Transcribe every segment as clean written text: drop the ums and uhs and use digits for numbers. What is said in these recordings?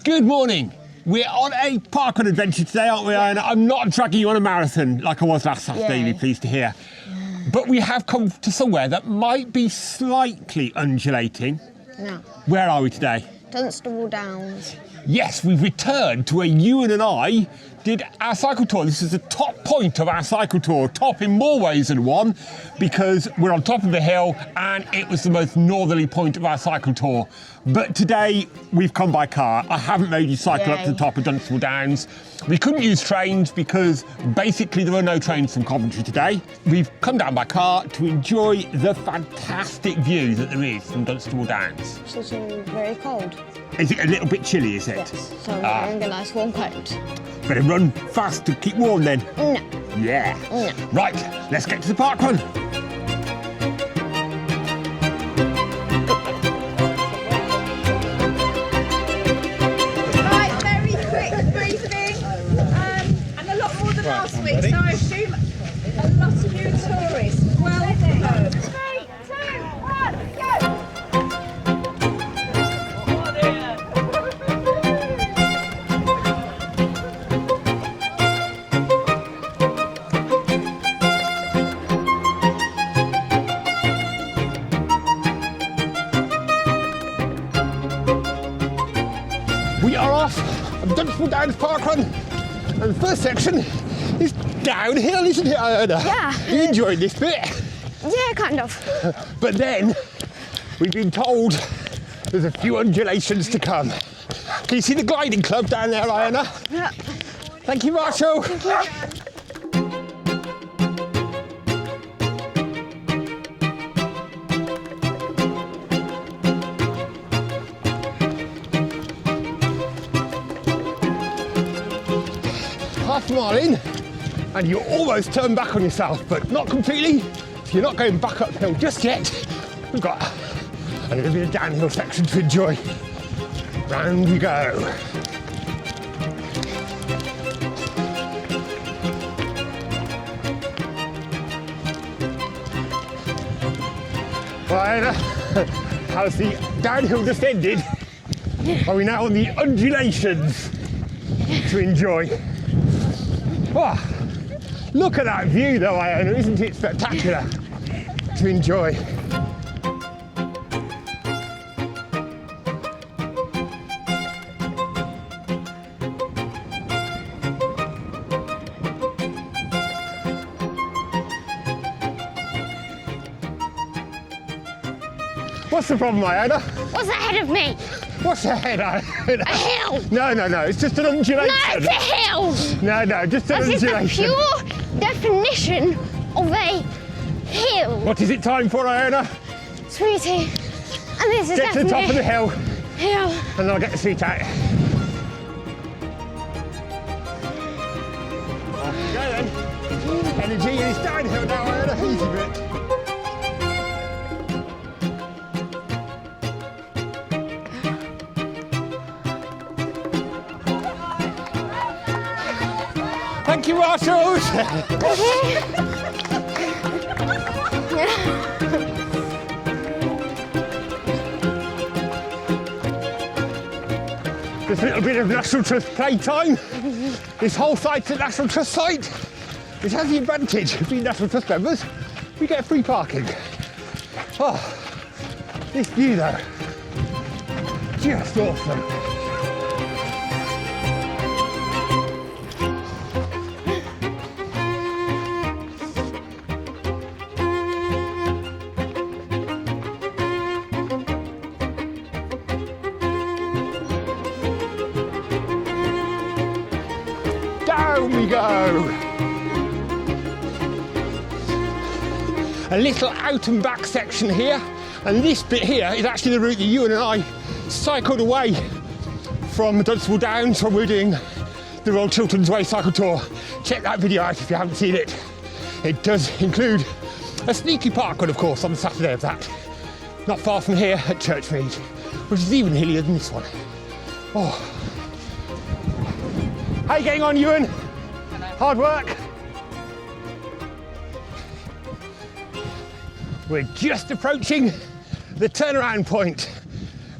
Good morning. We're on a parkrun adventure today, aren't we, Iona? I'm not dragging you on a marathon like I was last Saturday, you'll be pleased to hear. But we have come to somewhere that might be slightly undulating. No. Where are we today? Dunstable Downs. Yes, we've returned to where Ewan and I did our cycle tour. This is the top point of our cycle tour, top in more ways than one, because we're on top of a hill and it was the most northerly point of our cycle tour. But today we've come by car. I haven't made you cycle up to the top of Dunstable Downs. We couldn't use trains because basically there were no trains from Coventry today. We've come down by car to enjoy the fantastic view that there is from Dunstable Downs. It's very cold. Is it a little bit chilly, is it? Yes, so I'm wearing a nice warm coat. Better run fast to keep warm then. No. Yeah. No. Right, let's get to the parkrun. Right, very quick briefing, and a lot more than last week, so I assume a lot of you are tourists. Welcome. 3, 2, 1, go! We are off of Dunstable Downs parkrun, and the first section is downhill, isn't it, Iona? Yeah. You enjoyed this bit? Yeah, kind of. But then, we've been told there's a few undulations to come. Can you see the gliding club down there, Iona? Yeah. Thank you, Marshall. Half a mile in, and you almost turn back on yourself, but not completely. So you're not going back uphill just yet. We've got a little bit of downhill section to enjoy. Round we go. Right, how's the downhill just ended? Are we now on the undulations to enjoy? Oh, look at that view though, Iona, isn't it spectacular to enjoy? What's the problem, Iona? What's ahead of me? What's ahead, Iona? A hill. No, it's just an undulation. No, it's a hill. No, just an This is the undulation. pure definition of a hill. What is it time for, Iona? Sweetie. And this is Get to the top of the hill, hill. and then I'll get the seat out. Off we go then. Energy is downhill now, Iona. Easy bit. Thank you, Marshall. Just a little bit of National Trust playtime. This whole site's a National Trust site, which has the advantage of being National Trust members. We get free parking. Oh, this view though, just awesome. Down we go. A little out and back section here, and this bit here is actually the route that Ewan and I cycled away from Dunstable Downs when we were doing the Royal Chilterns Way cycle tour. Check that video out if you haven't seen it. It does include a sneaky parkrun, of course, on the Saturday of that. Not far from here at Churchmead, which is even hillier than this one. Oh. How you getting on, Ewan? Hard work? We're just approaching the turnaround point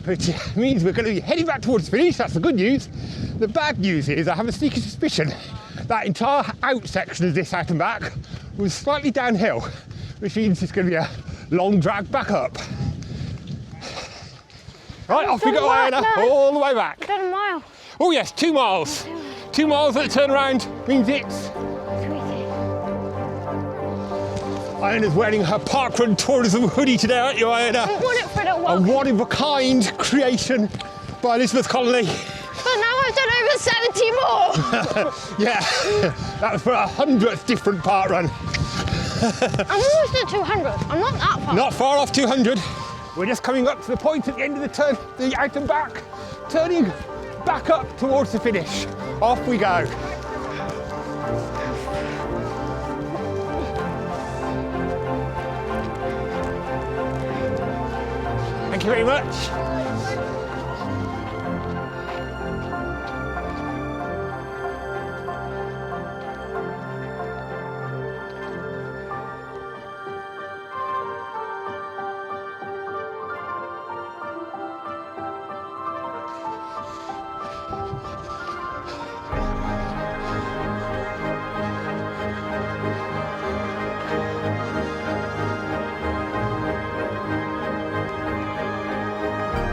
which means we're going to be heading back towards the finish. That's the good news. The bad news is I have a sneaky suspicion that entire out section of this out and back was slightly downhill, which means it's going to be a long drag back up. Right, off we go, Iona, all the way back. We've done a mile. Oh yes, 2 miles. 2 miles at the turnaround means it's... Sweetie. Iona's wearing her parkrun tourism hoodie today, aren't you, Iona? I want it for a A while. one-of-a-kind creation by Elizabeth Connolly. But now I've done over 70 more. Yeah, that was for 100th different parkrun. I'm almost at 200. I'm not that far. Not far off 200. We're just coming up to the point at the end of the turn, the out and back, turning back up towards the finish. Off we go. Thank you very much.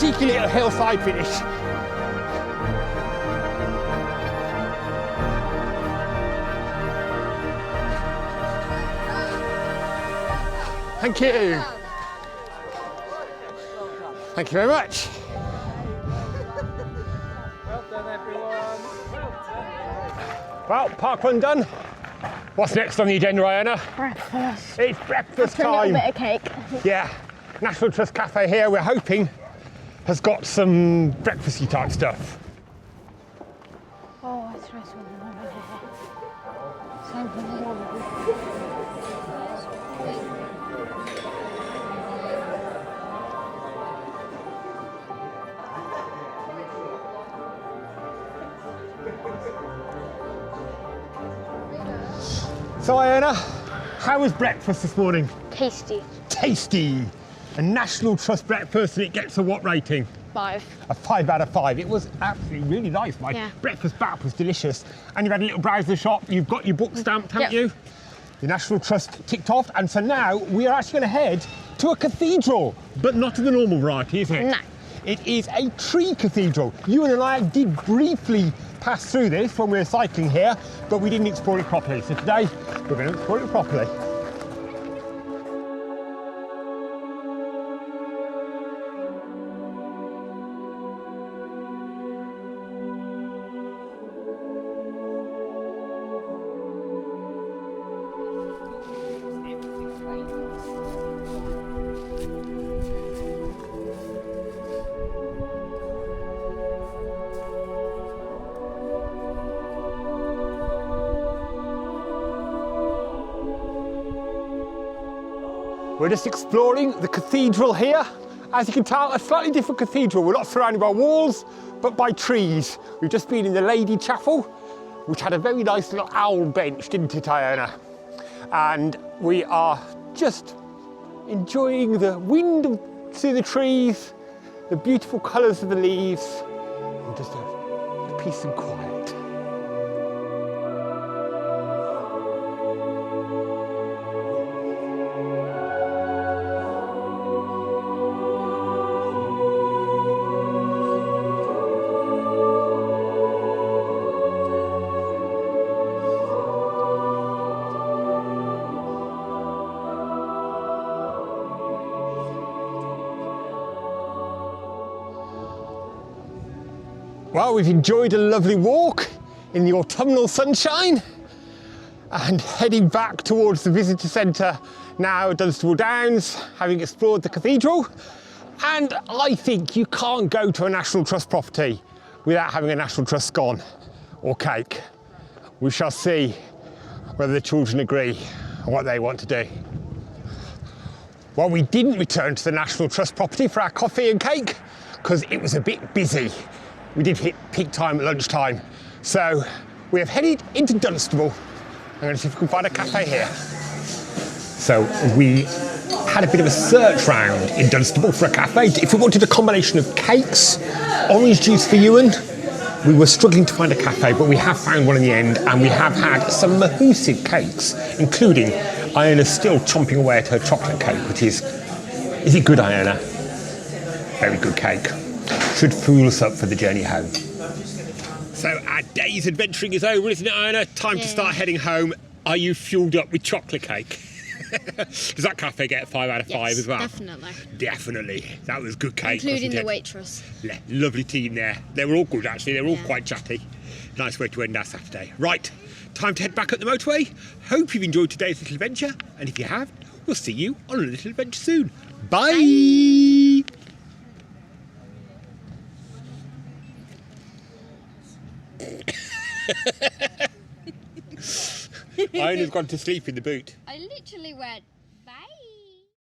Cheeky little hillside finish. Thank you. Thank you very much. Well done, everyone. Well, parkrun done. What's next on the agenda, Iona? Breakfast. It's breakfast A little time. bit of cake. Yeah, National Trust Cafe here, we're hoping, has got some breakfasty type stuff. Oh, it's nice one over here. Something So Iona, how was breakfast this morning? tasty. Tasty! A National Trust breakfast, and it gets a what rating? 5. A 5 out of 5. It was absolutely really nice. My breakfast bap was delicious. And you've had a little browse of the shop. You've got your book stamped, haven't you? The National Trust ticked off. And so now we are actually going to head to a cathedral, but not of the normal variety, is it? No. It is a tree cathedral. Ewan and I did briefly pass through this when we were cycling here, but we didn't explore it properly. So today we're going to explore it properly. We're just exploring the cathedral here. As you can tell, a slightly different cathedral. We're not surrounded by walls, but by trees. We've just been in the Lady Chapel, which had a very nice little owl bench, didn't it, Iona? And we are just enjoying the wind through the trees, the beautiful colours of the leaves, and just a peace and quiet. Well, we've enjoyed a lovely walk in the autumnal sunshine and heading back towards the visitor centre now at Dunstable Downs, having explored the cathedral. And I think you can't go to a National Trust property without having a National Trust scone or cake. We shall see whether the children agree on what they want to do. Well, we didn't return to the National Trust property for our coffee and cake because it was a bit busy. We did hit peak time at lunchtime. So we have headed into Dunstable. I'm going to see if we can find a cafe here. So we had a bit of a search round in Dunstable for a cafe. If we wanted a combination of cakes, orange juice for Ewan, we were struggling to find a cafe, but we have found one in the end, and we have had some mahoosive cakes, including Iona still chomping away at her chocolate cake, which is it good, Iona? Very good cake. Should fuel us up for the journey home. So our day's adventuring is over, isn't it, Iona? Time to start heading home. Are you fueled up with chocolate cake? Does that cafe get a 5 out of 5 as well? Definitely. Definitely. That was good cake, Including wasn't the it? waitress. Yeah, lovely team there. They were all good, actually. They were all quite chatty. Nice way to end our Saturday. Right, time to head back up the motorway. Hope you've enjoyed today's little adventure. And if you have, we'll see you on a little adventure soon. Bye. Iona's gone to sleep in the boot. I literally went